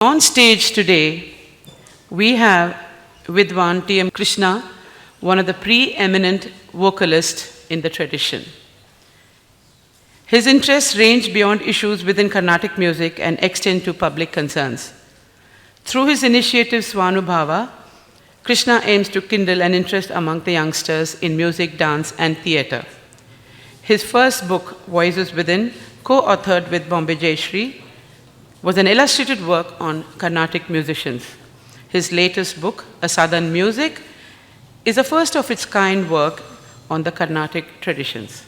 On stage today, we have Vidwan T.M. Krishna, one of the preeminent vocalists in the tradition. His interests range beyond issues within Carnatic music and extend to public concerns. Through his initiative Swanubhava, Krishna aims to kindle an interest among the youngsters in music, dance, and theatre. His first book, Voices Within, co-authored with Bombay Jayashree, was an illustrated work on Carnatic musicians. His latest book, A Southern Music, is a first of its kind work on the Carnatic traditions.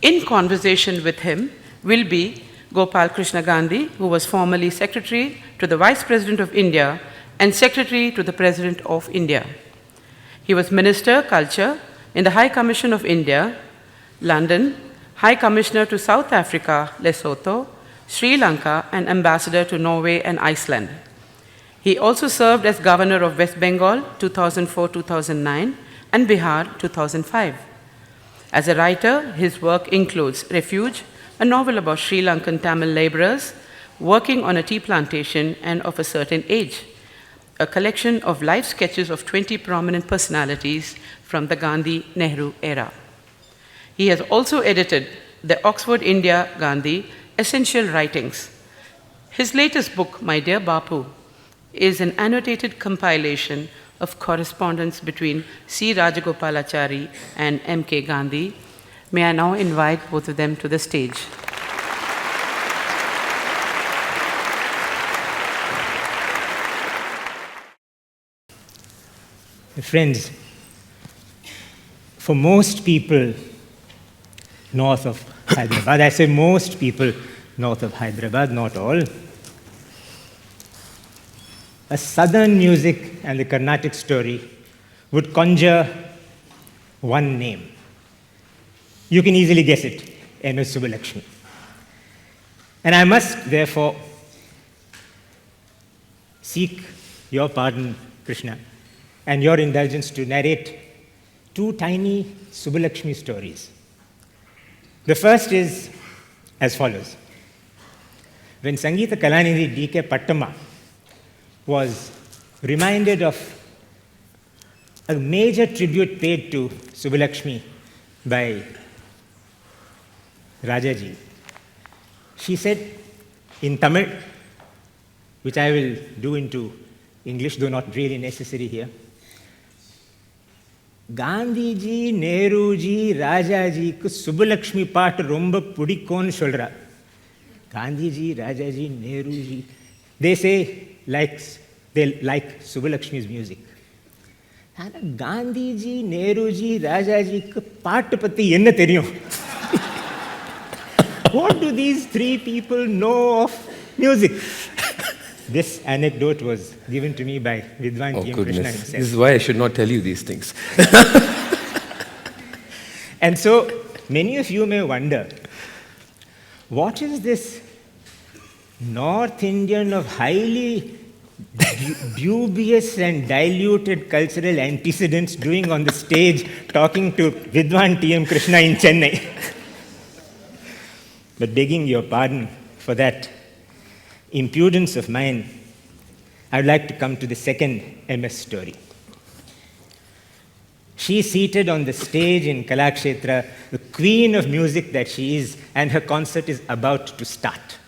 In conversation with him will be Gopal Krishna Gandhi, who was formerly Secretary to the Vice President of India and Secretary to the President of India. He was Minister Culture in the High Commission of India, London, High Commissioner to South Africa, Lesotho, Sri Lanka, and Ambassador to Norway and Iceland. He also served as Governor of West Bengal 2004-2009 and Bihar 2005. As a writer, his work includes Refuge, a novel about Sri Lankan Tamil laborers working on a tea plantation and of a certain age, a collection of life sketches of 20 prominent personalities from the Gandhi-Nehru era. He has also edited the Oxford India Gandhi Essential Writings. His latest book, My Dear Bapu, is an annotated compilation of correspondence between C. Rajagopalachari and M.K. Gandhi. May I now invite both of them to the stage. Friends, for most people north of Hyderabad, I say most people north of Hyderabad, not all, a southern music and the Carnatic story would conjure one name. You can easily guess it, M.S. Subbulakshmi. And I must therefore seek your pardon, Krishna, and your indulgence to narrate two tiny Subbulakshmi stories. The first is as follows. When Sangeeta Kalanidhi D.K. Pattamma was reminded of a major tribute paid to Subbulakshmi by Rajaji, she said in Tamil, which I will do into English, though not really necessary here, Gandhiji, Nehruji, Rajajiku Subbulakshmi paat romba pudikonu solra. Gandhiji, Rajaji, Nehruji, they say they like Subbulakshmi's music. Gandhiji, Nehruji, Rajajiku paat patti enna theriyum? What do these three people know of music? This anecdote was given to me by Vidwan T.M. Krishna himself. This is why I should not tell you these things. And so, many of you may wonder, what is this North Indian of highly dubious and diluted cultural antecedents doing on the stage talking to Vidwan T.M. Krishna in Chennai? But begging your pardon for that impudence of mine, I would like to come to the second MS story. She is seated on the stage in Kalakshetra, the queen of music that she is, and her concert is about to start.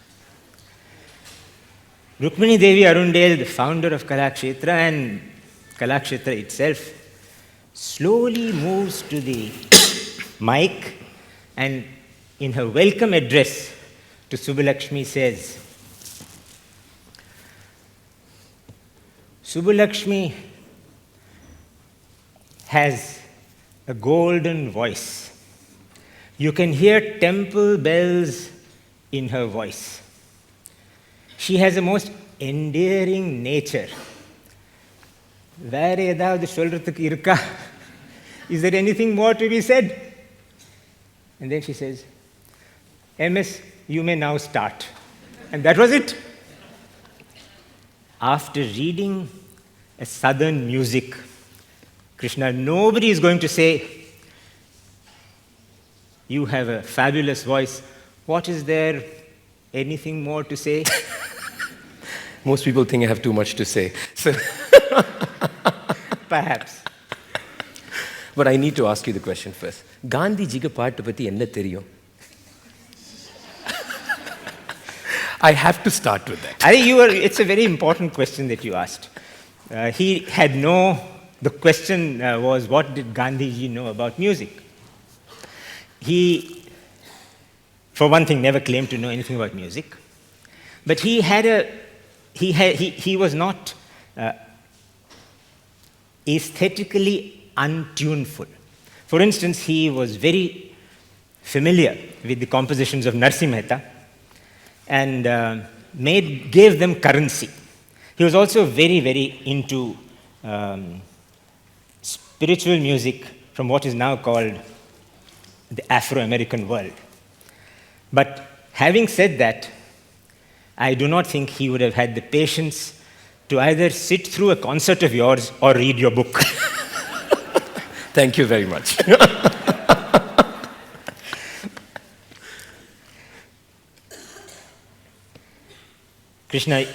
Rukmini Devi Arundale, the founder of Kalakshetra and Kalakshetra itself, slowly moves to the mic and in her welcome address to Subbulakshmi says, Subbulakshmi has a golden voice. You can hear temple bells in her voice. She has a most endearing nature. Is there anything more to be said? And then she says, MS, you may now start. And that was it. After reading a southern music, Krishna, nobody is going to say, you have a fabulous voice. What is there? Anything more to say? Most people think I have too much to say. So, Perhaps. but I need to ask you the question first. Gandhi jiga paattu patti enna theriyum? I have to start with that. I think it's a very important question that you asked. The question was, what did Gandhiji know about music? He, for one thing, never claimed to know anything about music. But he was not aesthetically untuneful. For instance, he was very familiar with the compositions of Narsi Mehta and gave them currency. He was also very, very into spiritual music from what is now called the Afro-American world. But having said that, I do not think he would have had the patience to either sit through a concert of yours or read your book. Thank you very much. Krishna,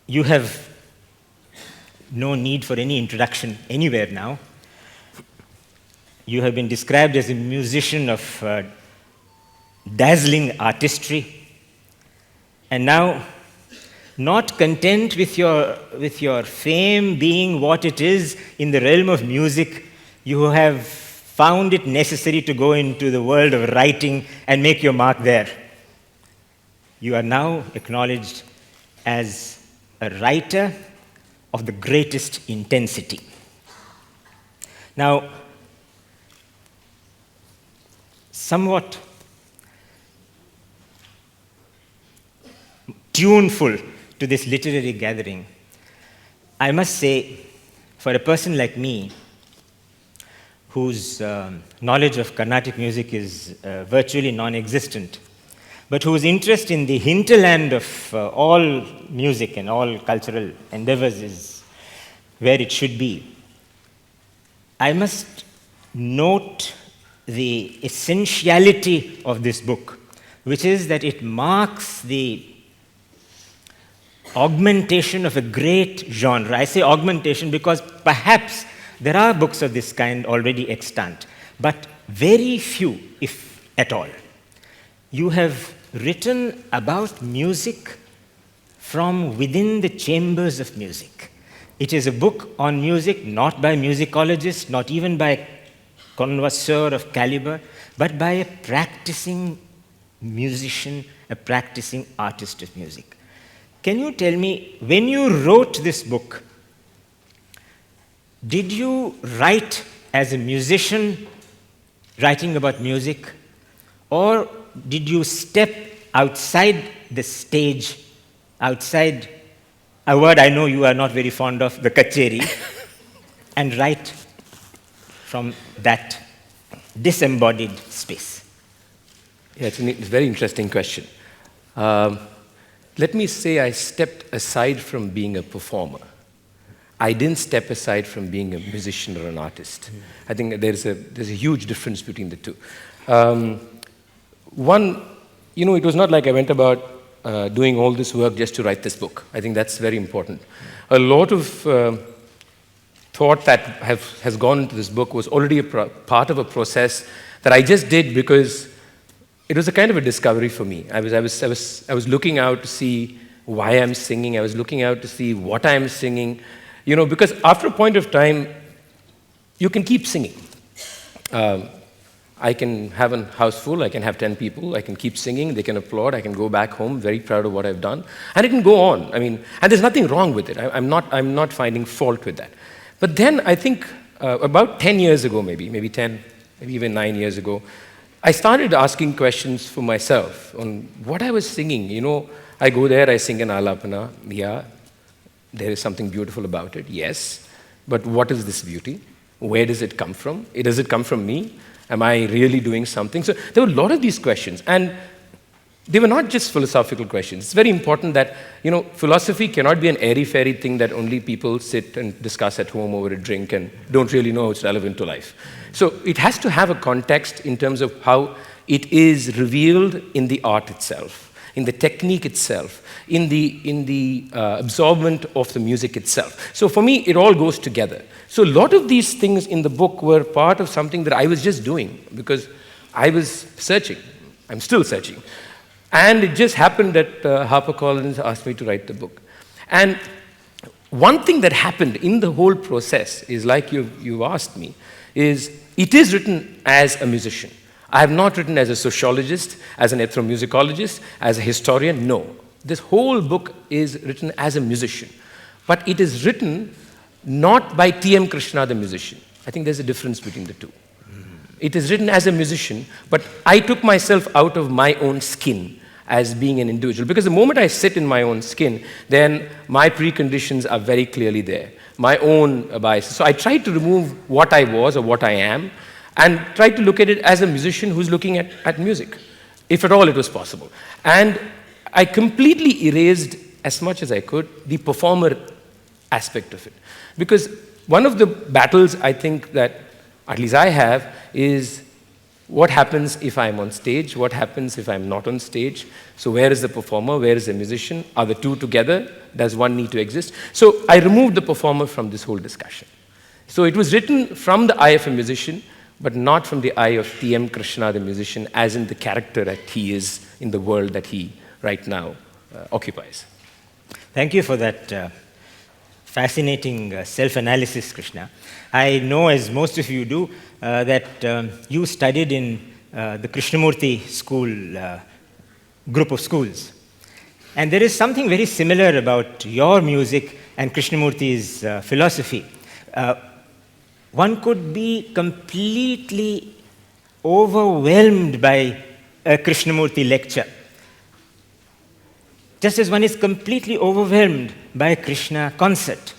you have no need for any introduction anywhere now. You have been described as a musician of dazzling artistry. And now, not content with your fame being what it is in the realm of music, you have found it necessary to go into the world of writing and make your mark there. You are now acknowledged as a writer of the greatest intensity. Now, somewhat tuneful to this literary gathering, I must say, for a person like me, whose knowledge of Carnatic music is virtually non-existent, but whose interest in the hinterland of all music and all cultural endeavors is where it should be, I must note the essentiality of this book, which is that it marks the augmentation of a great genre. I say augmentation because perhaps there are books of this kind already extant, but very few, if at all. You have written about music from within the chambers of music. It is a book on music, not by musicologists, not even by a connoisseur of caliber, but by a practicing musician, a practicing artist of music. Can you tell me, when you wrote this book, did you write as a musician writing about music, or did you step outside the stage, outside a word I know you are not very fond of, the kacheri, and write from that disembodied space? Yeah, it's a very interesting question. Let me say I stepped aside from being a performer. I didn't step aside from being a musician or an artist. I think there's a huge difference between the two. One, it was not like I went about doing all this work just to write this book. I think that's very important. A lot of thought that has gone into this book was already part of a process that I just did because it was a kind of a discovery for me. I was looking out to see why I'm singing. I was looking out to see what I'm singing. Because after a point of time, you can keep singing. I can have a house full, I can have 10 people, I can keep singing, they can applaud, I can go back home very proud of what I've done, and it can go on. And there's nothing wrong with it. I'm not finding fault with that. But then I think about 10 years ago, maybe 10, maybe even 9 years ago, I started asking questions for myself on what I was singing. I go there, I sing an alapana, yeah, there is something beautiful about it, yes, but what is this beauty? Where does it come from? Does it come from me? Am I really doing something? So there were a lot of these questions, and they were not just philosophical questions. It's very important that, philosophy cannot be an airy-fairy thing that only people sit and discuss at home over a drink and don't really know it's relevant to life. So it has to have a context in terms of how it is revealed in the art itself. in the technique itself, in the absorbment of the music itself. So for me, it all goes together. So a lot of these things in the book were part of something that I was just doing because I was searching. I'm still searching. And it just happened that HarperCollins asked me to write the book. And one thing that happened in the whole process is, like you've asked me, is it is written as a musician. I have not written as a sociologist, as an ethnomusicologist, as a historian, no. This whole book is written as a musician. But it is written not by T.M. Krishna, the musician. I think there's a difference between the two. It is written as a musician, but I took myself out of my own skin as being an individual. Because the moment I sit in my own skin, then my preconditions are very clearly there, my own biases. So I tried to remove what I was or what I am, and tried to look at it as a musician who's looking at music, if at all it was possible. And I completely erased, as much as I could, the performer aspect of it. Because one of the battles I think that, at least I have, is what happens if I'm on stage? What happens if I'm not on stage? So where is the performer? Where is the musician? Are the two together? Does one need to exist? So I removed the performer from this whole discussion. So it was written from the eye of a musician, but not from the eye of T.M. Krishna, the musician, as in the character that he is in the world that he right now occupies. Thank you for that fascinating self-analysis, Krishna. I know, as most of you do, that you studied in the Krishnamurti school, group of schools. And there is something very similar about your music and Krishnamurti's philosophy. One could be completely overwhelmed by a Krishnamurti lecture, just as one is completely overwhelmed by a Krishna concert.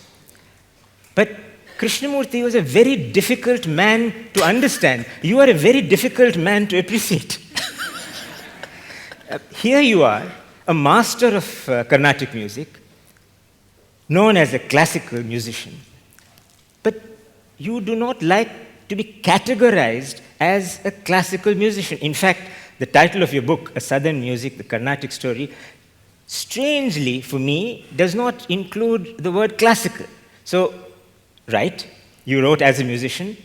But Krishnamurti was a very difficult man to understand. You are a very difficult man to appreciate. Here you are, a master of Carnatic music, known as a classical musician, but you do not like to be categorized as a classical musician. In fact, the title of your book, A Southern Music, The Carnatic Story, strangely for me, does not include the word classical. So, right, you wrote as a musician.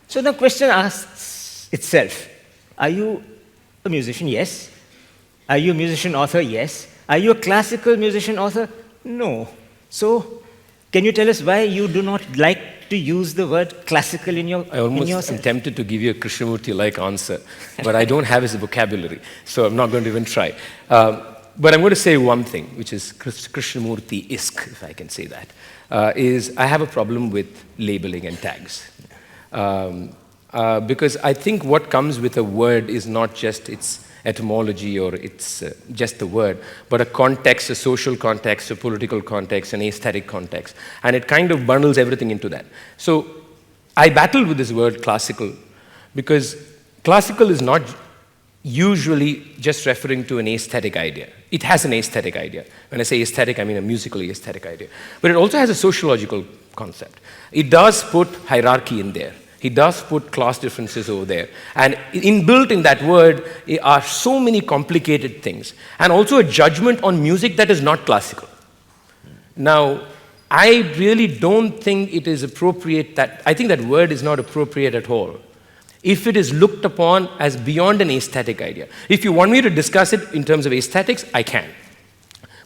So the question asks itself, are you a musician? Yes. Are you a musician author? Yes. Are you a classical musician author? No. So, can you tell us why you do not like to use the word classical in your I almost am tempted to give you a Krishnamurti-like answer, but I don't have his vocabulary, so I'm not going to even try. But I'm going to say one thing, which is Krishnamurti-esque, if I can say that, is I have a problem with labeling and tags. Because I think what comes with a word is not just its etymology or it's just the word, but a context, a social context, a political context, an aesthetic context. And it kind of bundles everything into that. So I battled with this word classical because classical is not usually just referring to an aesthetic idea. It has an aesthetic idea. When I say aesthetic, I mean a musically aesthetic idea. But it also has a sociological concept. It does put hierarchy in there. He does put class differences over there. And inbuilt in that word are so many complicated things. And also a judgment on music that is not classical. Now, I really don't think it is appropriate I think that word is not appropriate at all if it is looked upon as beyond an aesthetic idea. If you want me to discuss it in terms of aesthetics, I can.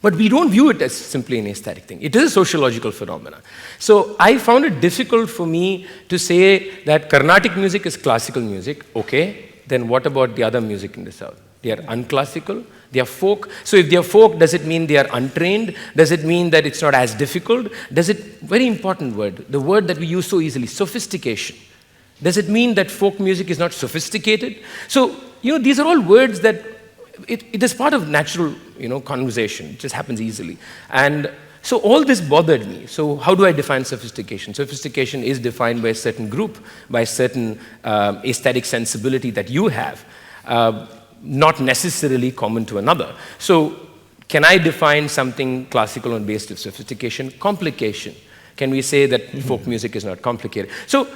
But we don't view it as simply an aesthetic thing. It is a sociological phenomenon. So I found it difficult for me to say that Carnatic music is classical music. Okay, then what about the other music in the South? They are unclassical, they are folk. So if they are folk, does it mean they are untrained? Does it mean that it's not as difficult? Does it, very important word, the word that we use so easily, sophistication. Does it mean that folk music is not sophisticated? So, these are all words that it is part of natural, conversation. It just happens easily. And so all this bothered me. So how do I define sophistication? Sophistication is defined by a certain group, by a certain aesthetic sensibility that you have, not necessarily common to another. So can I define something classical on basis of sophistication? Complication. Can we say that folk music is not complicated? So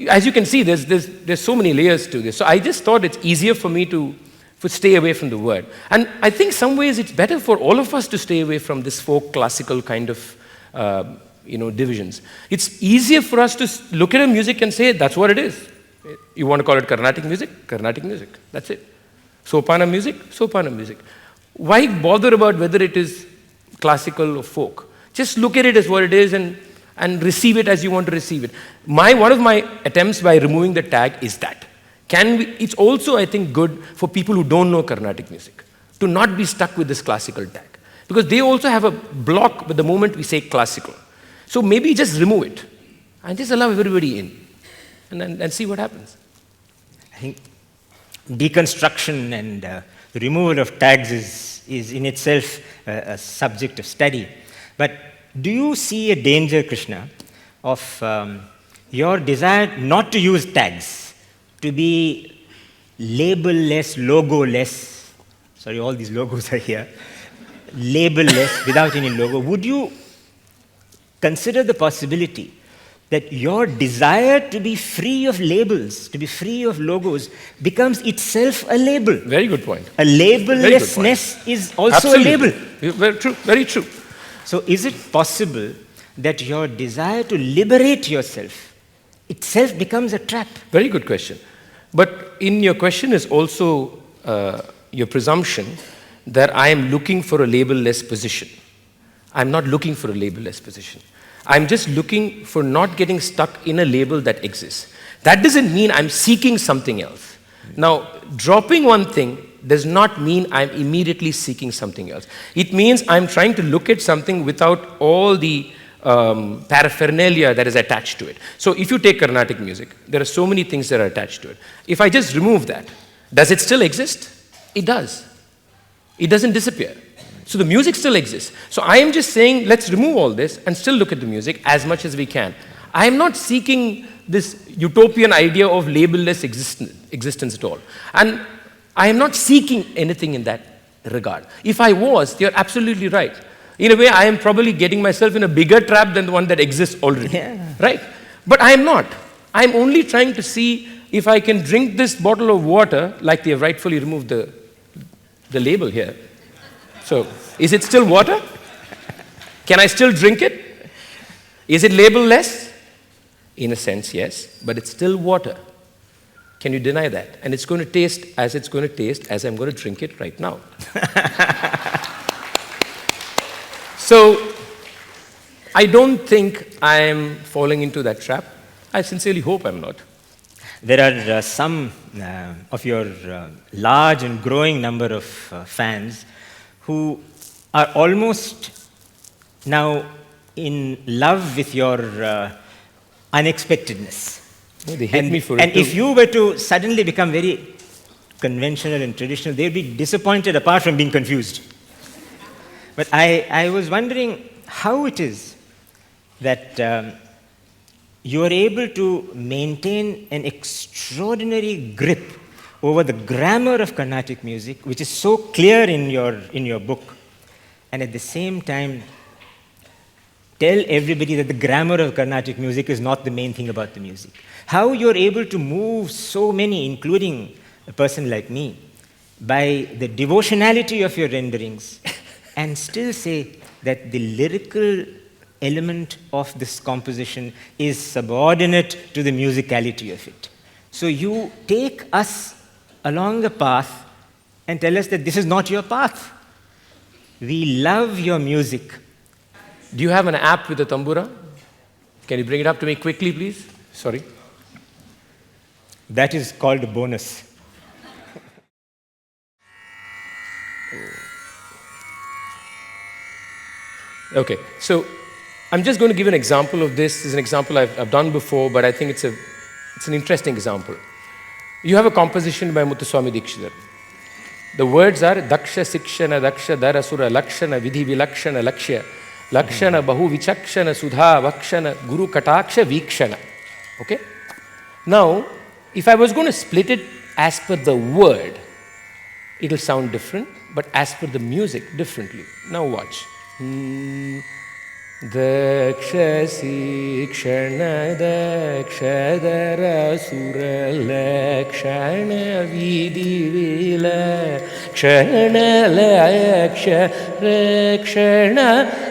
as you can see, there's so many layers to this. So I just thought it's easier for me to stay away from the word. And I think some ways it's better for all of us to stay away from this folk classical kind of divisions. It's easier for us to look at a music and say, that's what it is. You want to call it Carnatic music? Carnatic music. That's it. Sopana music? Sopana music. Why bother about whether it is classical or folk? Just look at it as what it is and receive it as you want to receive it. One of my attempts by removing the tag is that. It's also, I think, good for people who don't know Carnatic music to not be stuck with this classical tag. Because they also have a block with the moment we say classical. So maybe just remove it and just allow everybody in and see what happens. I think deconstruction and the removal of tags is in itself a subject of study. But do you see a danger, Krishna, of your desire not to use tags, to be label-less, logo-less? Sorry, all these logos are here. Label-less, without any logo. Would you consider the possibility that your desire to be free of labels, to be free of logos, becomes itself a label? Very good point. A labellessness is also Absolutely. a label. Very true, very true. So is it possible that your desire to liberate yourself itself becomes a trap? Very good question. But in your question is also your presumption that I am looking for a label-less position. I'm not looking for a label-less position. I'm just looking for not getting stuck in a label that exists. That doesn't mean I'm seeking something else. Now, dropping one thing does not mean I'm immediately seeking something else. It means I'm trying to look at something without all the paraphernalia that is attached to it. So if you take Carnatic music, there are so many things that are attached to it. If I just remove that, does it still exist? It does. It doesn't disappear. So the music still exists. So I am just saying, let's remove all this and still look at the music as much as we can. I am not seeking this utopian idea of label-less existence at all. And I am not seeking anything in that regard. If I was, you're absolutely right. In a way, I am probably getting myself in a bigger trap than the one that exists already. Yeah. Right? But I am not. I am only trying to see if I can drink this bottle of water, like they have rightfully removed the label here. So, is it still water? Can I still drink it? Is it label-less? In a sense, yes, but it's still water. Can you deny that? And it's going to taste as it's going to taste as I'm going to drink it right now. So, I don't think I am falling into that trap. I sincerely hope I'm not. There are some of your large and growing number of fans who are almost now in love with your unexpectedness. Yeah, they hate me for it And too. if you were to suddenly become very conventional and traditional, they'd be disappointed apart from being confused. But I was wondering how it is that you are able to maintain an extraordinary grip over the grammar of Carnatic music, which is so clear in your book, and at the same time tell everybody that the grammar of Carnatic music is not the main thing about the music. How you're able to move so many, including a person like me, by the devotionality of your renderings, and still say that the lyrical element of this composition is subordinate to the musicality of it. So you take us along a path and tell us that this is not your path. We love your music. Do you have an app with a tambura? Can you bring it up to me quickly, please? Sorry. That is called a bonus. Okay, so I'm just going to give an example of this. This is an example I've done before, but I think it's an interesting example. You have a composition by Muthuswami Dikshidhar. The words are Daksha Sikshana Daksha Darasura Lakshana Vidhi Vilakshana Lakshya Lakshana Bahu Vichakshana Sudha Vakshana Guru Kataksha Vikshana. Okay? Now, if I was going to split it as per the word, it'll sound different, but as per the music, differently. Now watch. Dakshasi kshana dakshadara suralakshana vidivila kshana laksha rakshana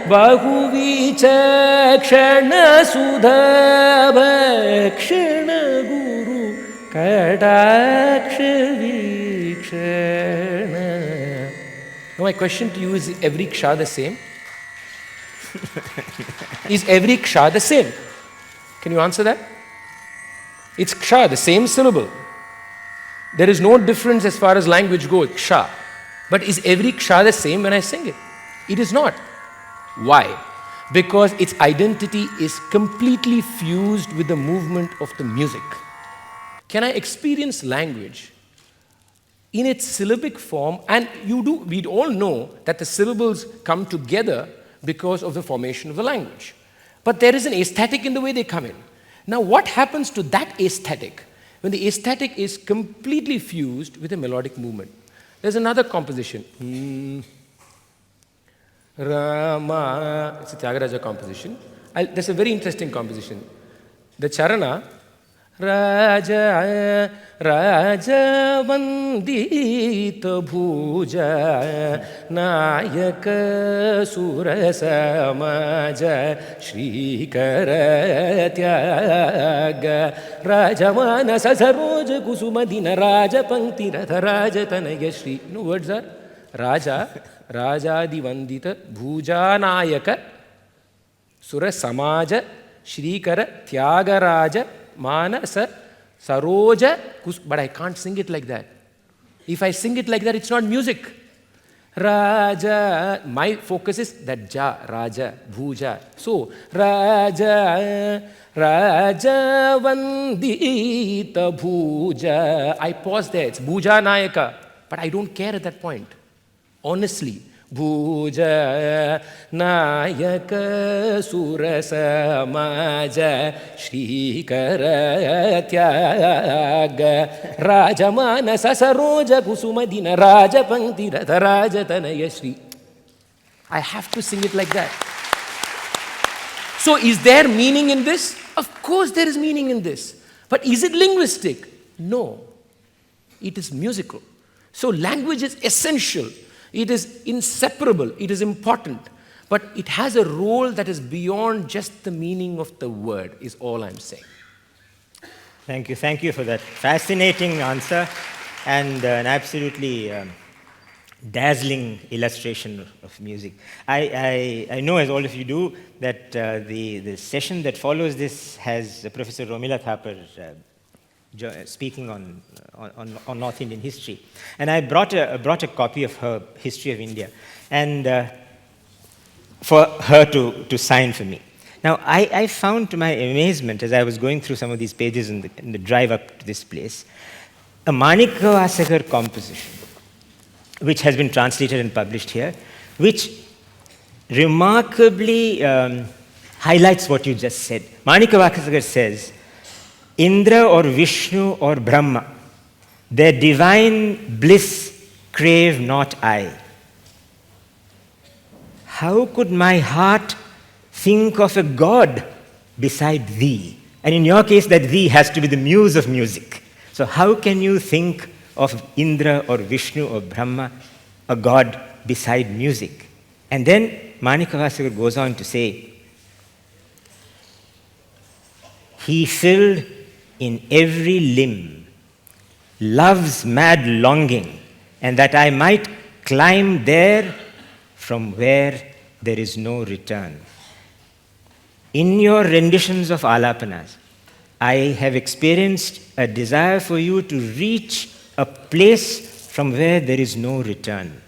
bahuvicha kshana sudhabha kshana guru kadaksha vikshana. Now my question to you is every ksha the same? Is every ksha the same? Can you answer that? It's ksha, the same syllable. There is no difference as far as language goes, ksha. But is every ksha the same when I sing it? It is not. Why? Because its identity is completely fused with the movement of the music. Can I experience language in its syllabic form? And we all know that the syllables come together because of the formation of the language. But there is an aesthetic in the way they come in. Now, what happens to that aesthetic when the aesthetic is completely fused with a melodic movement? There's another composition. Rama, it's a Tyagaraja composition. There's a very interesting composition. The charana, Raja, Raja Vandita Bhuja, Nayaka Surasa Maja, Shri Karatyaga, Raja Manasa Saroja Kusumadina, Raja Pankti Ratha, Raja Tanaya Shri. You know words are? Raja, Raja Divandita Bhuja Nayaka, Sura Samaja, Shri Karatyaga Manasa Saroja, but I can't sing it like that. If I sing it like that, it's not music. Raja, my focus is that ja, Raja, Bhuja. So, Raja, Raja Vandita Bhuja. I pause there, it's Bhuja Nayaka. But I don't care at that point. Honestly. Bhuja Nayaka Surasa Maja Shri Karatyaga Rajamana Sasaroja Kusumadina Raja Pankti Ratha Raja Tanaya Shri. I have to sing it like that. So is there meaning in this? Of course there is meaning in this. But is it linguistic? No. It is musical. So language is essential. It is inseparable, it is important, but it has a role that is beyond just the meaning of the word, is all I'm saying. Thank you for that fascinating answer and an absolutely dazzling illustration of music. I know, as all of you do, that the session that follows this has Professor Romila Thapar speaking on North Indian history. And I brought a copy of her History of India, and for her to sign for me. Now, I found, to my amazement, as I was going through some of these pages in the drive up to this place, a Manikavasagar composition, which has been translated and published here, which remarkably highlights what you just said. Manikavasagar says, Indra or Vishnu or Brahma, their divine bliss crave not I. How could my heart think of a god beside thee? And in your case, that thee has to be the muse of music. So how can you think of Indra or Vishnu or Brahma, a god beside music? And then Manikavasagar goes on to say, he filled in every limb love's mad longing, and that I might climb there from where there is no return. In your renditions of Alapanas, I have experienced a desire for you to reach a place from where there is no return,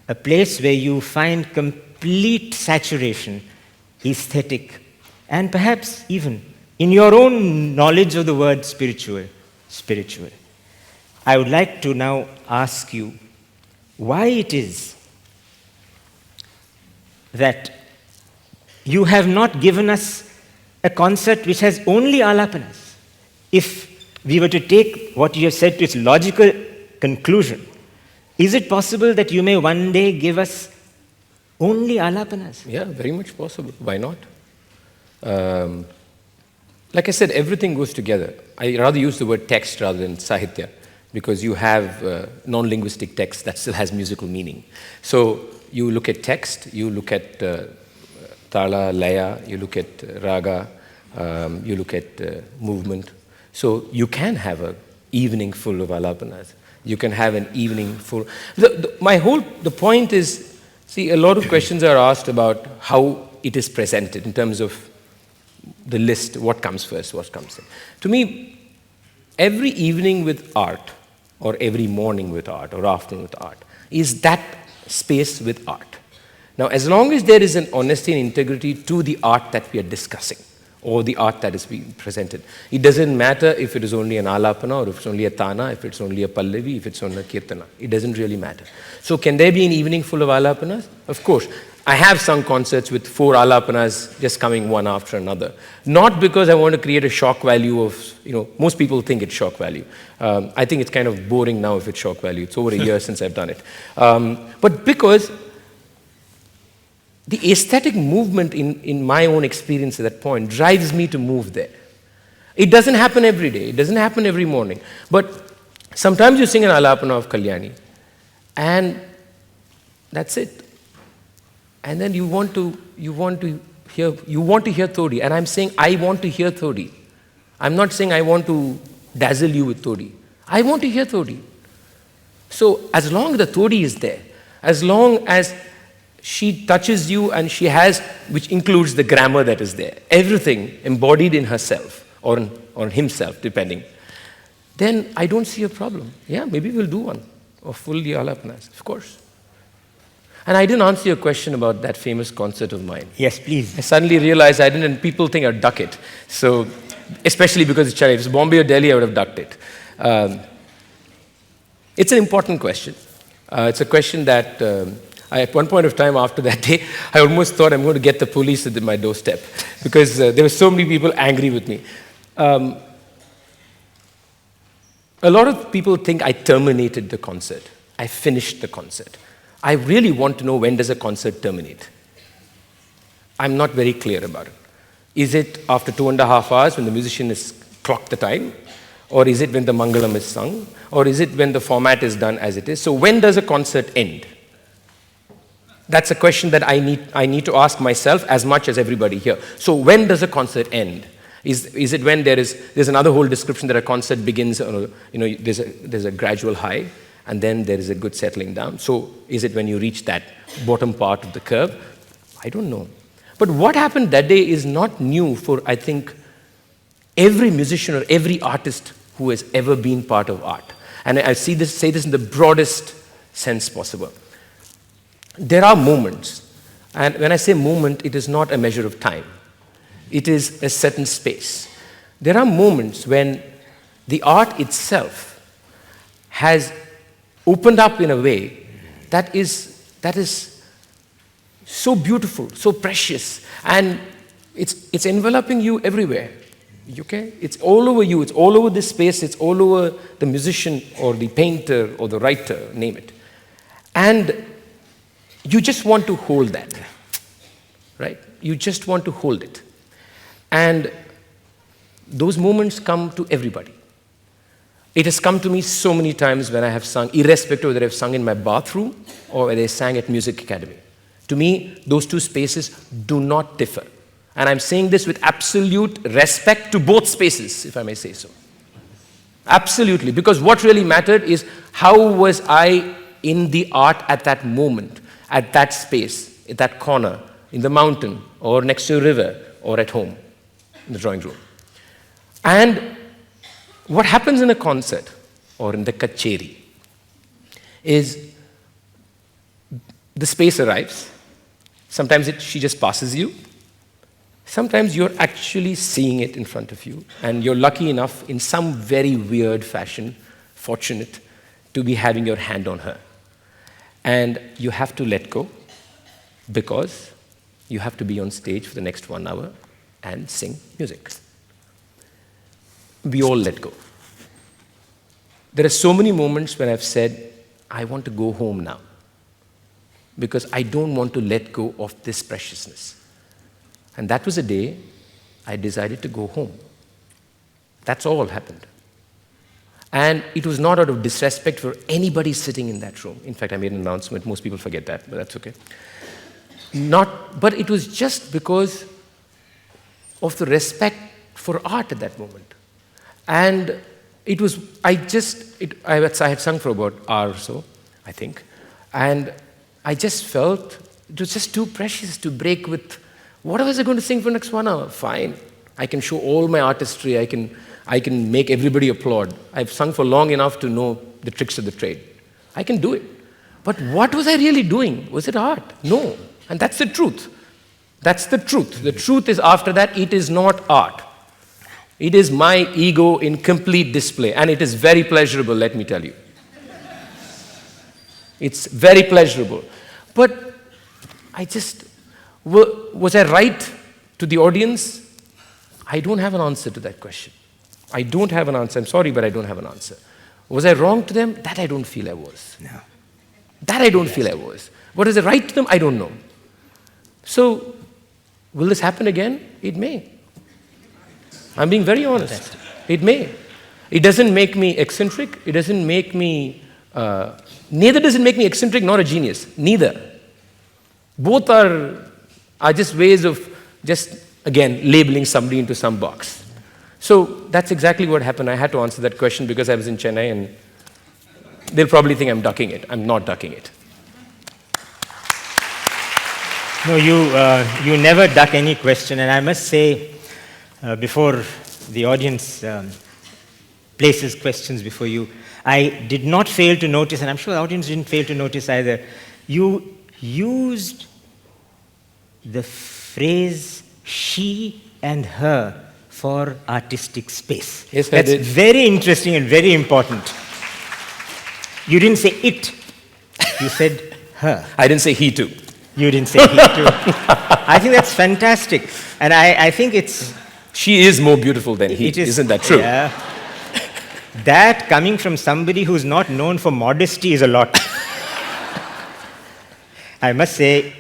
a place where you find complete saturation, aesthetic, and perhaps even in your own knowledge of the word spiritual. I would like to now ask you why it is that you have not given us a concert which has only alapanas. If we were to take what you have said to its logical conclusion, is it possible that you may one day give us only alapanas? Yeah, very much possible. Why not? Like I said, everything goes together. I rather use the word text rather than sahitya, because you have non-linguistic text that still has musical meaning. So you look at text, you look at tala, laya, you look at raga, you look at movement. So you can have an evening full of alapanas. You can have an evening full. The point is, see, a lot of questions are asked about how it is presented in terms of the list, what comes first, what comes in. To me, every evening with art, or every morning with art, or afternoon with art, is that space with art. Now, as long as there is an honesty and integrity to the art that we are discussing, or the art that is being presented, it doesn't matter if it is only an alapana, or if it's only a tana, if it's only a pallavi, if it's only a kirtana. It doesn't really matter. So can there be an evening full of alapanas? Of course. I have sung concerts with 4 alapanas just coming one after another. Not because I want to create a shock value of, most people think it's shock value. I think it's kind of boring now if it's shock value. It's over a year since I've done it. But because the aesthetic movement in my own experience at that point drives me to move there. It doesn't happen every day. It doesn't happen every morning. But sometimes you sing an alapana of Kalyani, and that's it. And then you want to hear Todi. And I'm saying I want to hear Todi. I'm not saying I want to dazzle you with Todi. I want to hear Todi. So as long as the Todi is there, as long as she touches you and she has, which includes the grammar that is there, everything embodied in herself or on himself, depending, then I don't see a problem. Yeah, maybe we'll do one of full alapanas, of course. And I didn't answer your question about that famous concert of mine. Yes, please. I suddenly realized I didn't, and people think I'd duck it. So, especially because it's Chennai. If it's Bombay or Delhi, I would have ducked it. It's an important question. It's a question that at one point of time after that day, I almost thought I'm going to get the police at my doorstep because there were so many people angry with me. A lot of people think I terminated the concert. I finished the concert. I really want to know, when does a concert terminate? I'm not very clear about it. Is it after 2.5 hours when the musician has clocked the time? Or is it when the Mangalam is sung? Or is it when the format is done as it is? So when does a concert end? That's a question that I need to ask myself as much as everybody here. So when does a concert end? Is it when there's another whole description that a concert begins, there's a gradual high, and then there is a good settling down. So is it when you reach that bottom part of the curve? I don't know. But what happened that day is not new for, I think, every musician or every artist who has ever been part of art. And I say this in the broadest sense possible. There are moments, and when I say moment, it is not a measure of time. It is a certain space. There are moments when the art itself has opened up in a way that is so beautiful, so precious, and it's enveloping you everywhere. Okay? It's all over you, it's all over this space, it's all over the musician or the painter or the writer, name it. And you just want to hold that, right? You just want to hold it. And those moments come to everybody. It has come to me so many times when I have sung, irrespective of whether I've sung in my bathroom or whether I sang at Music Academy. To me, those two spaces do not differ. And I'm saying this with absolute respect to both spaces, if I may say so. Absolutely. Because what really mattered is how was I in the art at that moment, at that space, at that corner, in the mountain, or next to a river, or at home, in the drawing room. And what happens in a concert or in the kacheri is the space arrives. Sometimes she just passes you. Sometimes you're actually seeing it in front of you, and you're lucky enough, in some very weird fashion, fortunate, to be having your hand on her. And you have to let go because you have to be on stage for the next 1 hour and sing music. We all let go. There are so many moments when I've said, I want to go home now because I don't want to let go of this preciousness. And that was a day I decided to go home. That's all happened. And it was not out of disrespect for anybody sitting in that room. In fact, I made an announcement. Most people forget that, but that's okay. But it was just because of the respect for art at that moment. And it was, I had sung for about an hour or so, I think. And I just felt it was just too precious to break with, what was I going to sing for the next 1 hour? Fine. I can show all my artistry. I can make everybody applaud. I've sung for long enough to know the tricks of the trade. I can do it. But what was I really doing? Was it art? No. And that's the truth. That's the truth. The truth is, after that, it is not art. It is my ego in complete display. And it is very pleasurable, let me tell you. It's very pleasurable. But was I right to the audience? I don't have an answer to that question. I don't have an answer. I'm sorry, but I don't have an answer. Was I wrong to them? That I don't feel I was. No. That I don't feel I was. But was I right to them? I don't know. So, will this happen again? It may. I'm being very honest. It may. It doesn't make me eccentric. It doesn't make me... neither does it make me eccentric nor a genius. Neither. Both are just ways of just, again, labeling somebody into some box. So that's exactly what happened. I had to answer that question because I was in Chennai, and they'll probably think I'm ducking it. I'm not ducking it. No, you never duck any question. And I must say, before the audience places questions before you, I did not fail to notice, and I'm sure the audience didn't fail to notice either, you used the phrase she and her for artistic space. Yes, That's I did. very interesting and very important. You didn't say it, you said her. I didn't say he too. You didn't say he too. I think that's fantastic. And I think it's... She is more beautiful than he. Isn't that true? Yeah. That coming from somebody who's not known for modesty is a lot. I must say,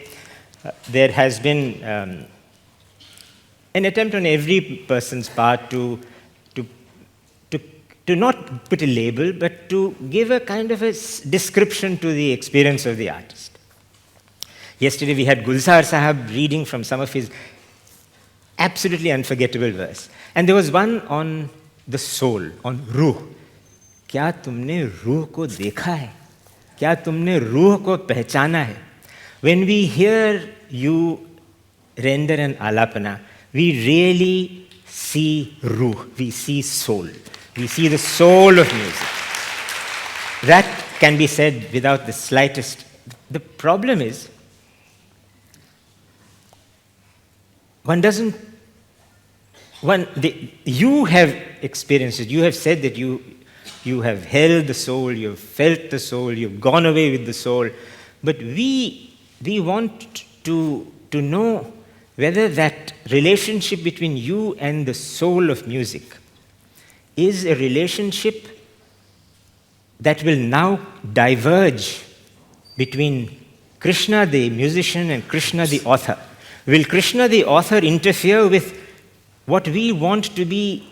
there has been an attempt on every person's part to not put a label, but to give a kind of a description to the experience of the artist. Yesterday we had Gulzar Sahab reading from some of his absolutely unforgettable verse. And there was one on the soul, on रूह. क्या तुमने रूह को देखा है? क्या तुमने रूह को पहचाना है? When we hear you render an alapana, we really see रूह, we see soul. We see the soul of music. That can be said without the slightest. The problem is, you have experienced it. You have said that you have held the soul, you have felt the soul, you've gone away with the soul. But we want to know whether that relationship between you and the soul of music is a relationship that will now diverge between Krishna the musician and Krishna the author. Will Krishna the author interfere with what we want to be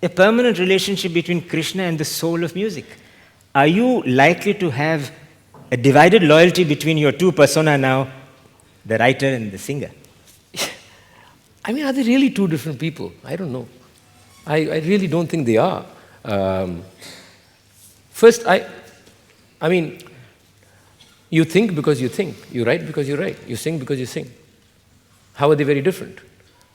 a permanent relationship between Krishna and the soul of music? Are you likely to have a divided loyalty between your two persona now, the writer and the singer? I mean, are they really two different people? I don't know. I really don't think they are. First, I mean, you think because you think. You write because you write. You sing because you sing. How are they very different?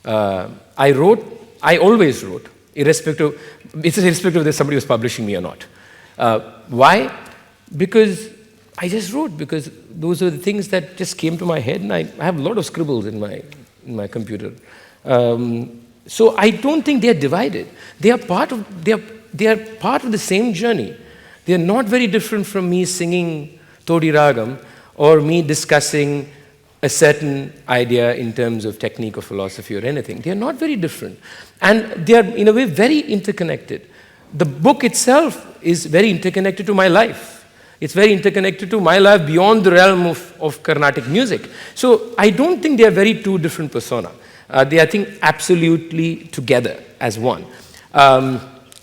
I always wrote, irrespective of whether somebody was publishing me or not. Why? Because I just wrote, because those are the things that just came to my head, and I have a lot of scribbles in my computer. So I don't think they are divided. They are part of the same journey. They are not very different from me singing Todi Ragam or me discussing a certain idea in terms of technique or philosophy or anything. They are not very different. And they are, in a way, very interconnected. The book itself is very interconnected to my life. It's very interconnected to my life beyond the realm of Carnatic music. So I don't think they are very two different persona. They, I think, absolutely together as one.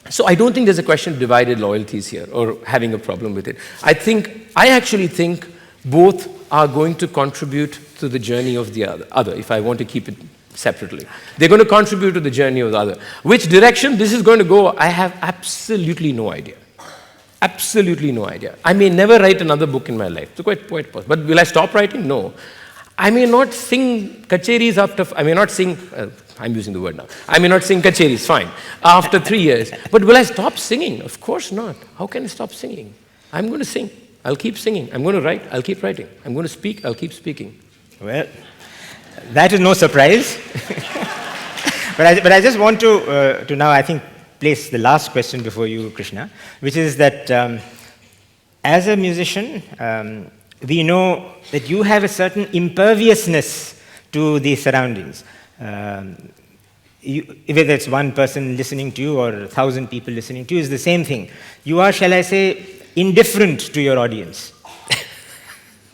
So I don't think there's a question of divided loyalties here or having a problem with it. I actually think both are going to contribute to the journey of the other, if I want to keep it separately. They're going to contribute to the journey of the other. Which direction this is going to go, I have absolutely no idea. Absolutely no idea. I may never write another book in my life. It's quite possible. But will I stop writing? No. I may not sing kacheris after, I may not sing, I'm using the word now. I may not sing kacheris, fine, after 3 years. But will I stop singing? Of course not. How can I stop singing? I'm going to sing. I'll keep singing. I'm going to write. I'll keep writing. I'm going to speak. I'll keep speaking. Well, that is no surprise. but I just want to now, I think, place the last question before you, Krishna, which is that as a musician, we know that you have a certain imperviousness to the surroundings. Whether it's one person listening to you or 1,000 people listening to you, is the same thing. You are, shall I say, indifferent to your audience.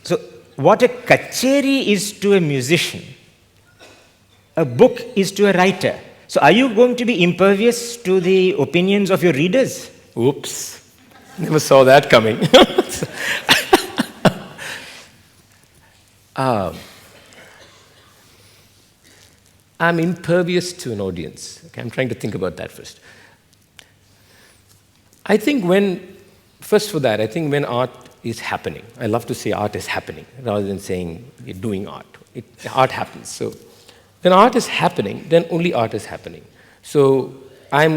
So, what a kacheri is to a musician, a book is to a writer. So, are you going to be impervious to the opinions of your readers? Oops. Never saw that coming. I'm impervious to an audience. Okay, I'm trying to think about that first. I think I think when art is happening, I love to say art is happening rather than saying you're doing art. Art happens. So when art is happening, then only art is happening. So I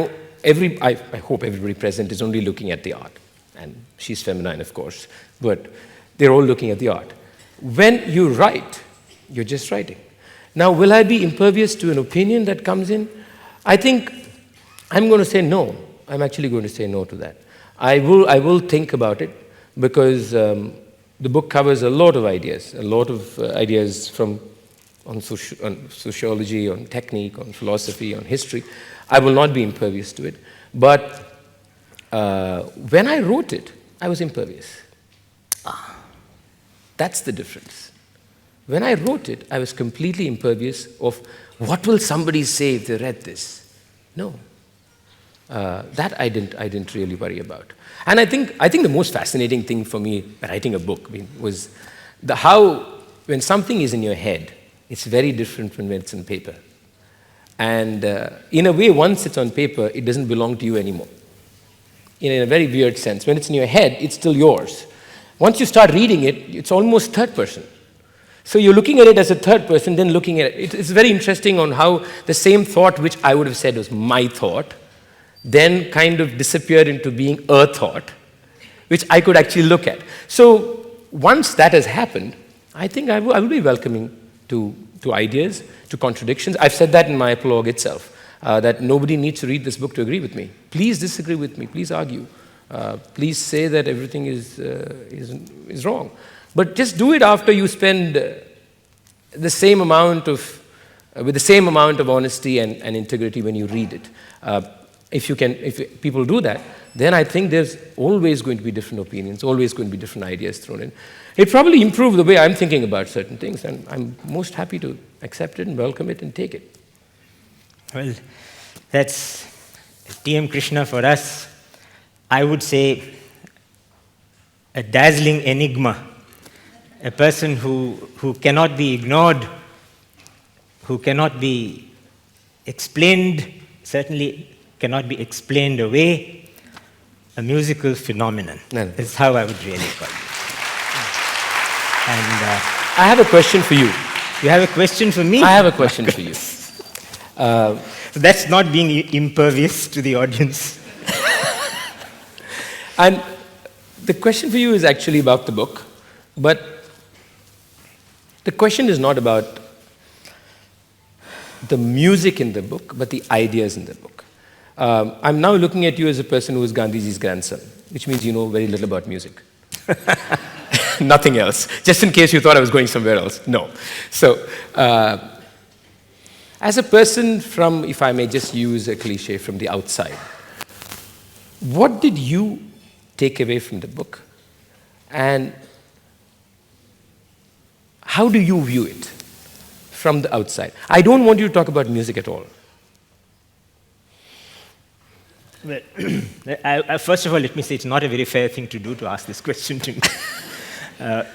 hope everybody present is only looking at the art. And she's feminine, of course, but they're all looking at the art. When you write, you're just writing. Now, will I be impervious to an opinion that comes in? I think I'm going to say no. I'm actually going to say no to that. I will think about it because the book covers a lot of ideas on sociology, on technique, on philosophy, on history. I will not be impervious to it. But when I wrote it, I was impervious. That's the difference. When I wrote it, I was completely impervious of what will somebody say if they read this. No. That I didn't really worry about. And I think the most fascinating thing for me writing a book was how when something is in your head, it's very different from when it's on paper. And in a way, once it's on paper, it doesn't belong to you anymore. In a very weird sense. When it's in your head, it's still yours. Once you start reading it, it's almost third person. So you're looking at it as a third person, then looking at it. It's very interesting on how the same thought, which I would have said was my thought, then kind of disappeared into being a thought, which I could actually look at. So once that has happened, I think I will be welcoming to ideas, to contradictions. I've said that in my epilogue itself, that nobody needs to read this book to agree with me. Please disagree with me. Please argue. Please say that everything is wrong. But just do it after you spend with the same amount of honesty and integrity when you read it. If people do that, then I think there's always going to be different opinions, always going to be different ideas thrown in. It probably improves the way I'm thinking about certain things, and I'm most happy to accept it and welcome it and take it. Well, that's T.M. Krishna for us. I would say a dazzling enigma, a person who cannot be ignored, who cannot be explained, certainly cannot be explained away, a musical phenomenon. No. That's how I would really call it. And I have a question for you. You have a question for me? I have a question for you. So that's not being impervious to the audience. And the question for you is actually about the book, but the question is not about the music in the book, but the ideas in the book. I'm now looking at you as a person who is Gandhiji's grandson, which means you know very little about music. Nothing else. Just in case you thought I was going somewhere else. No. So, as a person from, if I may just use a cliche, from the outside, what did you take away from the book? And how do you view it from the outside. I don't want you to talk about music at all. Well, first of all, let me say it's not a very fair thing to do to ask this question to me.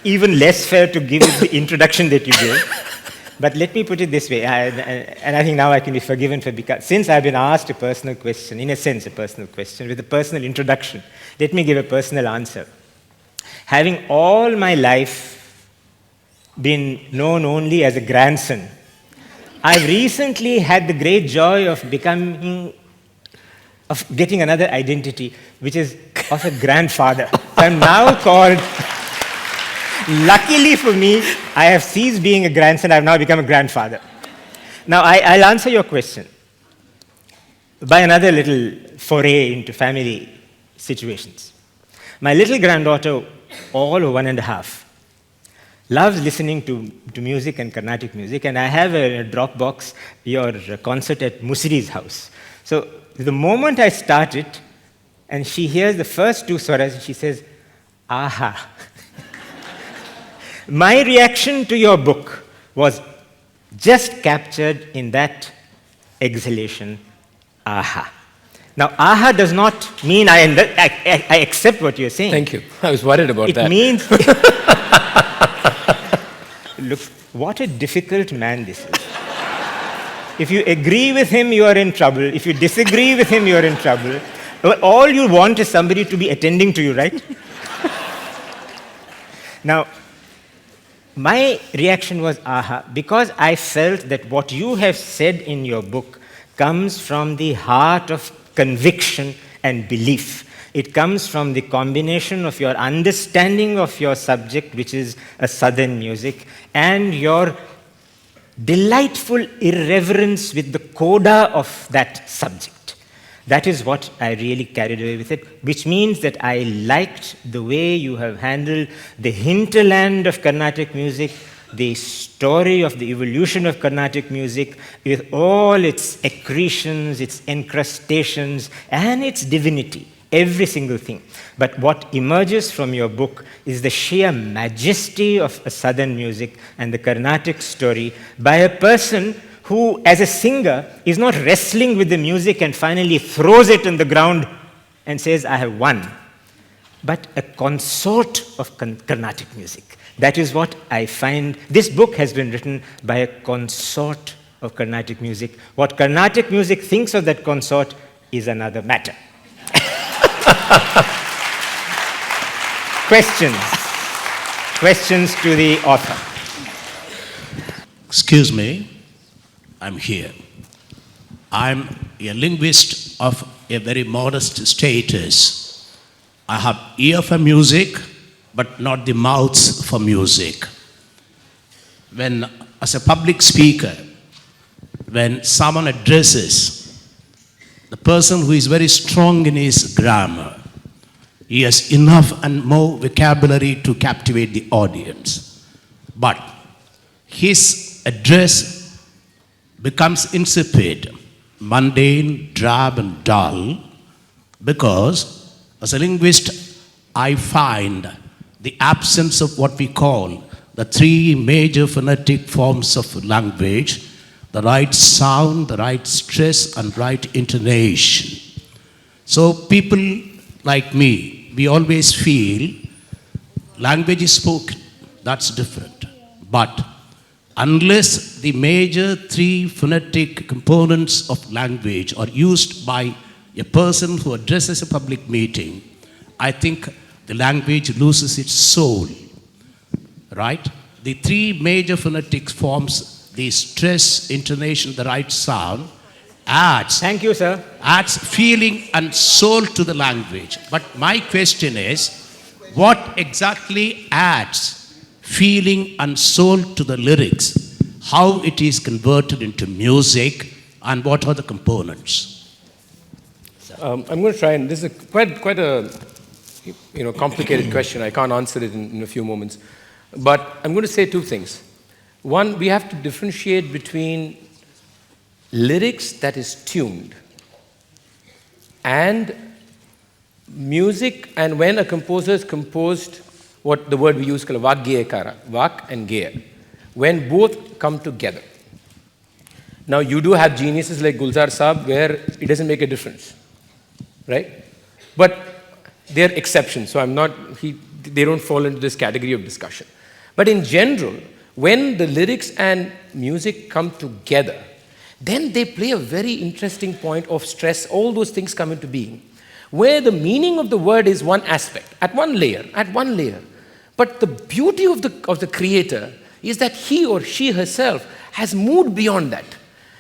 Even less fair to give it the introduction that you gave. But let me put it this way, and I think now I can be forgiven because since I've been asked a personal question, in a sense a personal question, with a personal introduction, let me give a personal answer. Having all my life been known only as a grandson, I've recently had the great joy of getting another identity, which is of a grandfather. So I'm now called, luckily for me, I have ceased being a grandson, I've now become a grandfather. Now, I'll answer your question by another little foray into family situations. My little granddaughter, all of 1.5, loves listening to music and Carnatic music, and I have a Dropbox, your concert at Musiri's house. So the moment I start it, and she hears the first 2 swaras, she says, aha. My reaction to your book was just captured in that exhalation, aha. Now, aha does not mean I accept what you're saying. Thank you. I was worried about that. It means, look, what a difficult man this is. If you agree with him, you are in trouble. If you disagree with him, you are in trouble. All you want is somebody to be attending to you, right? Now, my reaction was, aha, because I felt that what you have said in your book comes from the heart of conviction and belief. It comes from the combination of your understanding of your subject, which is a southern music, and your delightful irreverence with the coda of that subject. That is what I really carried away with it, which means that I liked the way you have handled the hinterland of Carnatic music, the story of the evolution of Carnatic music, with all its accretions, its encrustations, and its divinity, every single thing. But what emerges from your book is the sheer majesty of a southern music and the Carnatic story by a person who, as a singer, is not wrestling with the music and finally throws it on the ground and says, I have won, but a consort of Carnatic music. That is what I find. This book has been written by a consort of Carnatic music. What Carnatic music thinks of that consort is another matter. Questions? Questions to the author. Excuse me, I'm here. I'm a linguist of a very modest status. I have ear for music, but not the mouth for music. When, as a public speaker, when someone addresses the person who is very strong in his grammar, he has enough and more vocabulary to captivate the audience. But his address becomes insipid, mundane, drab, and dull, because as a linguist, I find the absence of what we call the 3 major phonetic forms of language, the right sound, the right stress, and right intonation. So people like me, we always feel language is spoken, that's different. But unless the major 3 phonetic components of language are used by a person who addresses a public meeting, I think the language loses its soul, right? The 3 major phonetic forms, the stress, intonation, the right sound, adds feeling and soul to the language. But my question is, what exactly adds feeling and soul to the lyrics, how it is converted into music, and what are the components? I'm going to try, and this is quite a complicated question. I can't answer it in a few moments. But I'm going to say 2 things. One, we have to differentiate between lyrics that is tuned and music, and when a composer has composed what the word we use called vak geya kara, vak and geya, when both come together. Now, you do have geniuses like Gulzar Saab where it doesn't make a difference, right? But they're exceptions, so they don't fall into this category of discussion. But in general, when the lyrics and music come together, then they play a very interesting point of stress. All those things come into being, where the meaning of the word is one aspect, at one layer. But the beauty of the creator is that he or she herself has moved beyond that.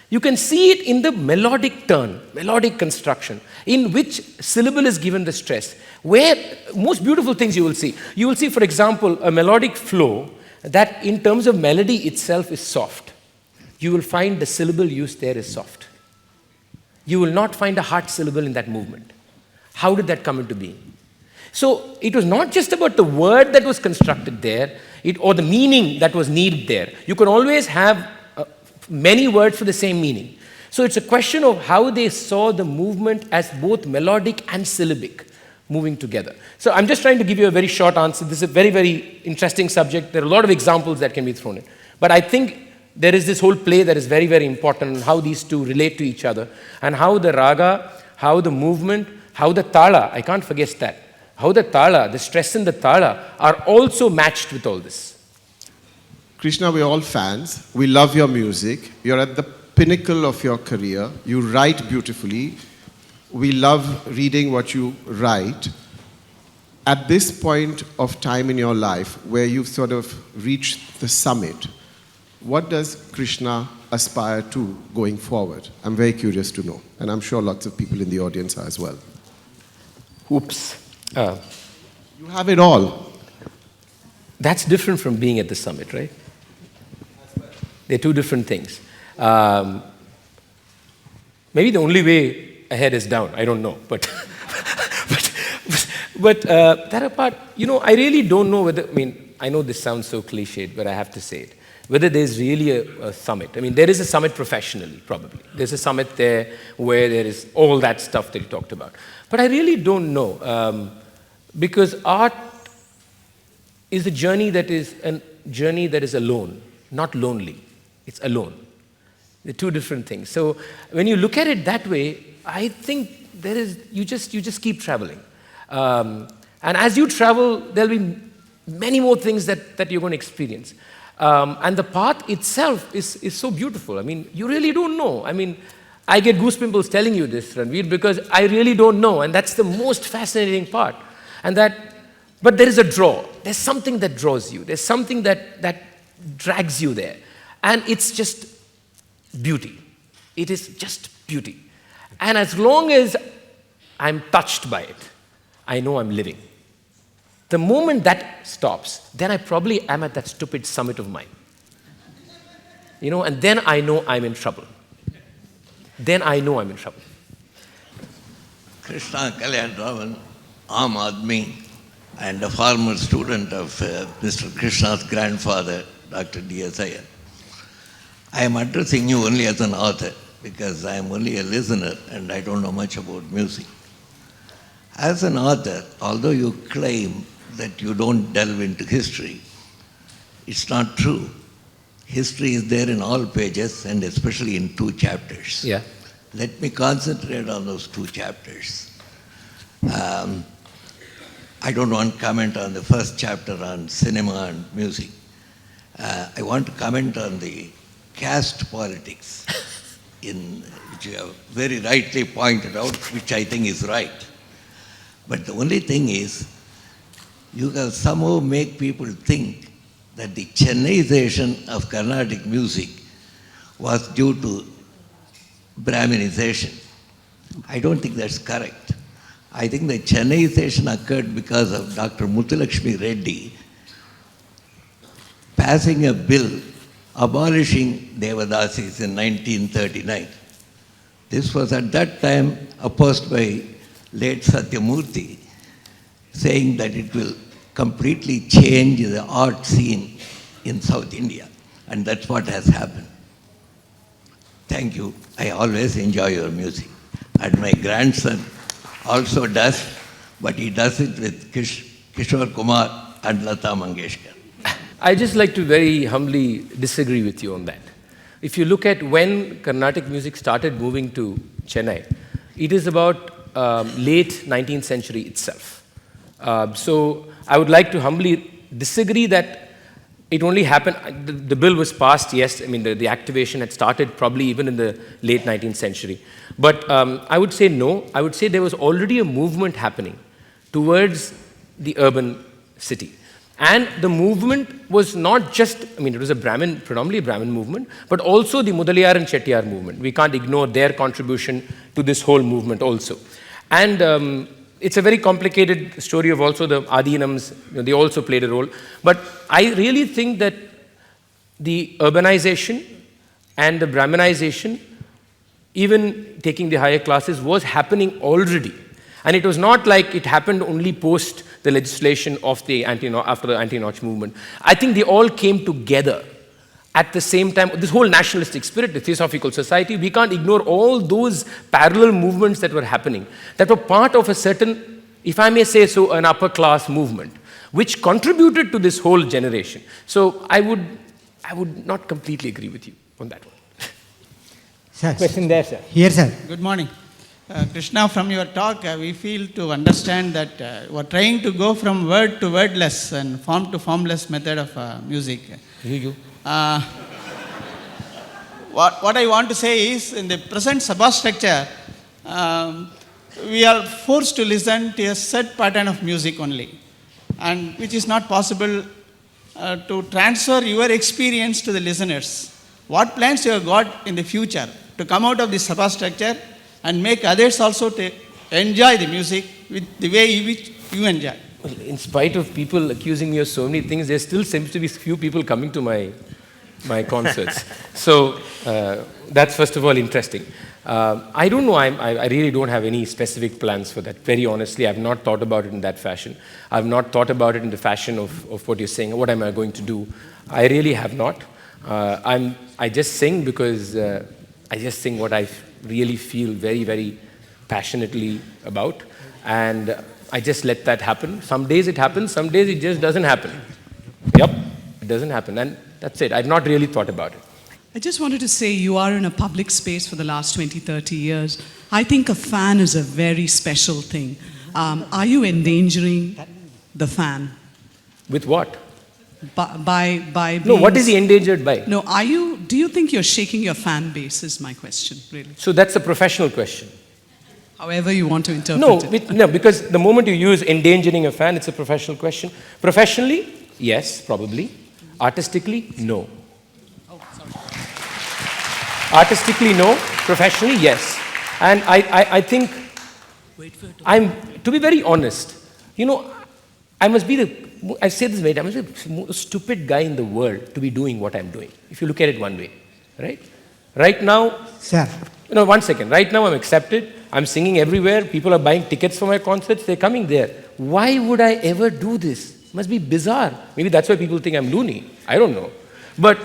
You can see it in the melodic turn, melodic construction, in which syllable is given the stress, where most beautiful things you will see. You will see, for example, a melodic flow that in terms of melody itself is soft. You will find the syllable used there is soft. You will not find a hard syllable in that movement. How did that come into being? So it was not just about the word that was constructed there, or the meaning that was needed there. You can always have many words for the same meaning. So it's a question of how they saw the movement as both melodic and syllabic moving together. So I'm just trying to give you a very short answer. This is a very, very interesting subject. There are a lot of examples that can be thrown in. But I think there is this whole play that is very, very important, and how these two relate to each other, and how the raga, how the movement, how the tala, I can't forget that, how the tala, the stress in the tala are also matched with all this. Krishna, we're all fans. We love your music. You're at the pinnacle of your career. You write beautifully. We love reading what you write. At this point of time in your life where you've sort of reached the summit, what does Krishna aspire to going forward? I'm very curious to know. And I'm sure lots of people in the audience are as well. Oops. You have it all. That's different from being at the summit, right? They're two different things. Maybe the only way ahead is down. I don't know. But that apart, I really don't know whether, I know this sounds so cliched, but I have to say it, whether there's really a summit. There is a summit professionally, probably. There's a summit there where there is all that stuff that you talked about. But I really don't know, because art is a journey that is alone, not lonely. It's alone. They're two different things. So when you look at it that way, I think you just keep traveling. And as you travel, there'll be many more things that you're going to experience. And the path itself is so beautiful. You really don't know. I get goosebumps telling you this, Ranveer, because I really don't know. And that's the most fascinating part. But there is a draw. There's something that draws you. There's something that drags you there. And it's just beauty. It is just beauty. And as long as I'm touched by it, I know I'm living. The moment that stops, then I probably am at that stupid summit of mine. And then I know I'm in trouble. Krishna Kalyan Raman, Aam Admi, and a former student of Mr. Krishna's grandfather, Dr. D.S. Iyer. I am addressing you only as an author because I am only a listener and I don't know much about music. As an author, although you claim that you don't delve into history, it's not true. History is there in all pages and especially in 2 chapters. Yeah. Let me concentrate on those 2 chapters. I don't want to comment on the first chapter on cinema and music. I want to comment on the caste politics, which you have very rightly pointed out, which I think is right. But the only thing is, you can somehow make people think that the Chennaiization of Carnatic music was due to Brahminization. I don't think that's correct. I think the Chennaiization occurred because of Dr. Muthulakshmi Reddy passing a bill abolishing Devadasis in 1939. This was at that time opposed by late Satyamurthy, saying that it will completely change the art scene in South India. And that's what has happened. Thank you. I always enjoy your music. And my grandson also does, but he does it with Kishore Kumar and Lata Mangeshkar. I just like to very humbly disagree with you on that. If you look at when Carnatic music started moving to Chennai, it is about late 19th century itself. So I would like to humbly disagree that it only happened, the bill was passed, yes, I mean the activation had started probably even in the late 19th century. But I would say no, I would say there was already a movement happening towards the urban city. And the movement was not just, I mean, it was a predominantly a Brahmin movement, but also the Mudaliyar and Chettiar movement. We can't ignore their contribution to this whole movement also. And it's a very complicated story of also the Adinams, they also played a role. But I really think that the urbanization and the Brahminization, even taking the higher classes, was happening already. And it was not like it happened only post the legislation of the after the anti-Nach movement. I think they all came together at the same time. This whole nationalistic spirit, the Theosophical Society, we can't ignore all those parallel movements that were happening, that were part of a certain, if I may say so, an upper class movement, which contributed to this whole generation. So I would not completely agree with you on that one. Sir, Question there, sir. here, sir. Good morning. Krishna, from your talk, we feel to understand that we're trying to go from word to wordless and form to formless method of music. What I want to say is, in the present substructure, we are forced to listen to a set pattern of music only, and which is not possible to transfer your experience to the listeners. What plans you have got in the future to come out of this substructure and make others also to enjoy the music with the way in which you enjoy? Well, in spite of people accusing me of so many things, there still seems to be few people coming to my concerts. So that's first of all interesting. I don't know, I really don't have any specific plans for that. Very honestly, I've not thought about it in that fashion. I've not thought about it in the fashion of what you're saying, what am I going to do? I really have not. I just sing because I just sing what I really feel very, very passionately about. And I just let that happen. Some days it happens, some days it just doesn't happen. Yep, it doesn't happen. And that's it. I've not really thought about it. I just wanted to say you are in a public space for the last 20, 30 years. I think a fan is a very special thing. Are you endangering the fan? With what? By being... No, what is he endangered by? No, do you think you're shaking your fan base is my question, really. So that's a professional question. However you want to interpret it. No, because the moment you use endangering a fan, it's a professional question. Professionally, yes, probably. Artistically, no. Oh, sorry. Artistically, no. Professionally, yes. And I think, to be very honest, I say this way, I must be the most stupid guy in the world to be doing what I'm doing, if you look at it one way, right? Right now, Sir. 1 second. Right now I'm accepted, I'm singing everywhere, people are buying tickets for my concerts, they're coming there. Why would I ever do this? It must be bizarre. Maybe that's why people think I'm loony. I don't know. But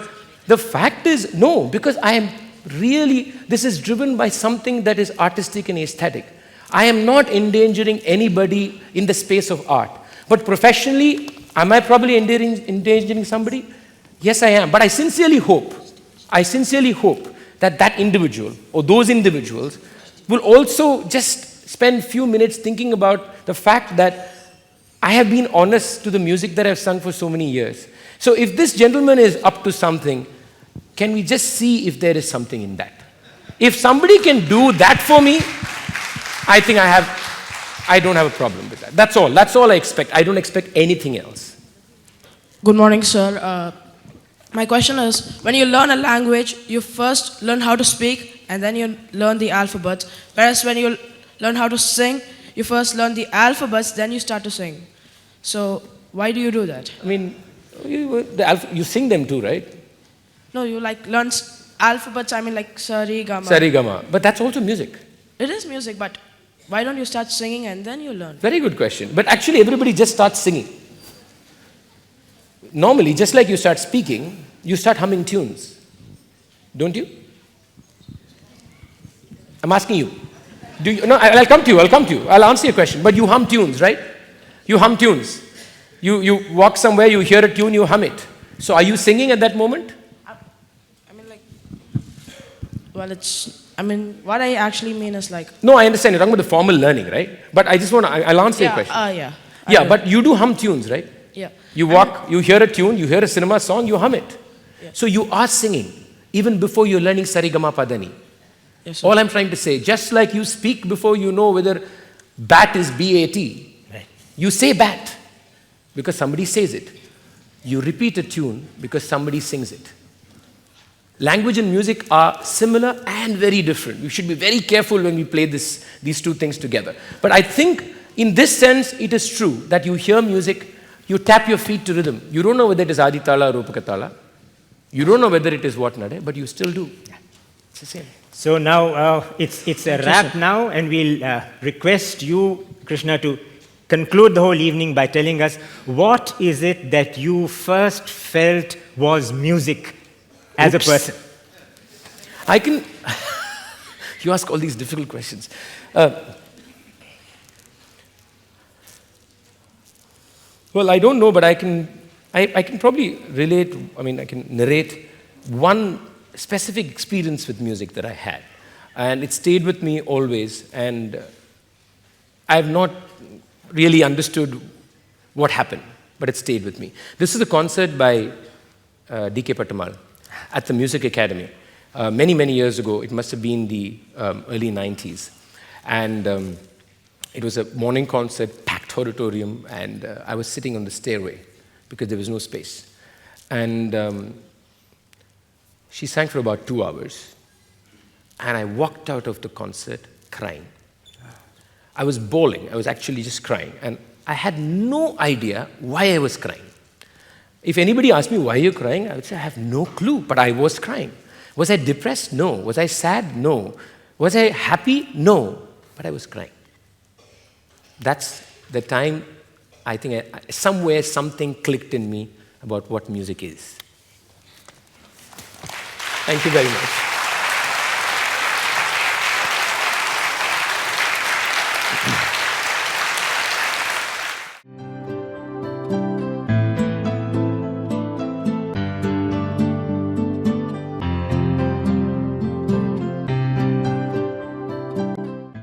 the fact is, no, because I am really, this is driven by something that is artistic and aesthetic. I am not endangering anybody in the space of art. But professionally, am I probably endangering somebody? Yes, I am. But I sincerely hope that that individual or those individuals will also just spend few minutes thinking about the fact that I have been honest to the music that I've sung for so many years. So if this gentleman is up to something, can we just see if there is something in that? If somebody can do that for me, I think I don't have a problem with that. That's all I expect. I don't expect anything else. Good morning, sir. My question is, when you learn a language, you first learn how to speak and then you learn the alphabets. Whereas when you learn how to sing, you first learn the alphabets, then you start to sing. So why do you do that? I mean, you sing them too, right? No, you learn alphabets, I mean like sari, gama. Sari, gama. But that's also music. It is music, but why don't you start singing and then you learn? Very good question. But actually everybody just starts singing. Normally, just like you start speaking, you start humming tunes. Don't you? I'm asking you. Do you? No, I'll come to you. I'll answer your question. But you hum tunes, right? You hum tunes. You walk somewhere, you hear a tune, you hum it. So are you singing at that moment? I mean like... Well, I mean, what I actually mean is like... No, I understand. You're talking about the formal learning, right? But I just want to, I'll answer your question. Yeah. Yeah, but you do hum tunes, right? Yeah. You walk, you hear a tune, you hear a cinema song, you hum it. Yeah. So you are singing, even before you're learning Sarigama Padani. Yes, sir. All I'm trying to say, just like you speak before you know whether bat is B-A-T, Right. you say bat because somebody says it. You repeat a tune because somebody sings it. Language and music are similar and very different. We should be very careful when we play these two things together. But I think in this sense, it is true that you hear music, you tap your feet to rhythm. You don't know whether it is Aditala or Rupakatala. You don't know whether it is what Nade, but you still do. Yeah. It's the same. So now it's a wrap now, and we'll request you, Krishna, to conclude the whole evening by telling us what is it that you first felt was music as a person. I can... you ask all these difficult questions. Well, I don't know, but I can probably relate, I can narrate one specific experience with music that I had. And it stayed with me always, and I have not really understood what happened, but it stayed with me. This is a concert by D.K. Patamal at the Music Academy. Many, many years ago, it must have been the early 90s. And it was a morning concert, packed auditorium, and I was sitting on the stairway because there was no space. And she sang for about 2 hours, and I walked out of the concert crying. I was bawling. I was actually just crying, and I had no idea why I was crying. If anybody asked me, why are you crying? I would say, I have no clue, but I was crying. Was I depressed? No. Was I sad? No. Was I happy? No. But I was crying. That's the time, I think, somewhere something clicked in me about what music is. Thank you very much.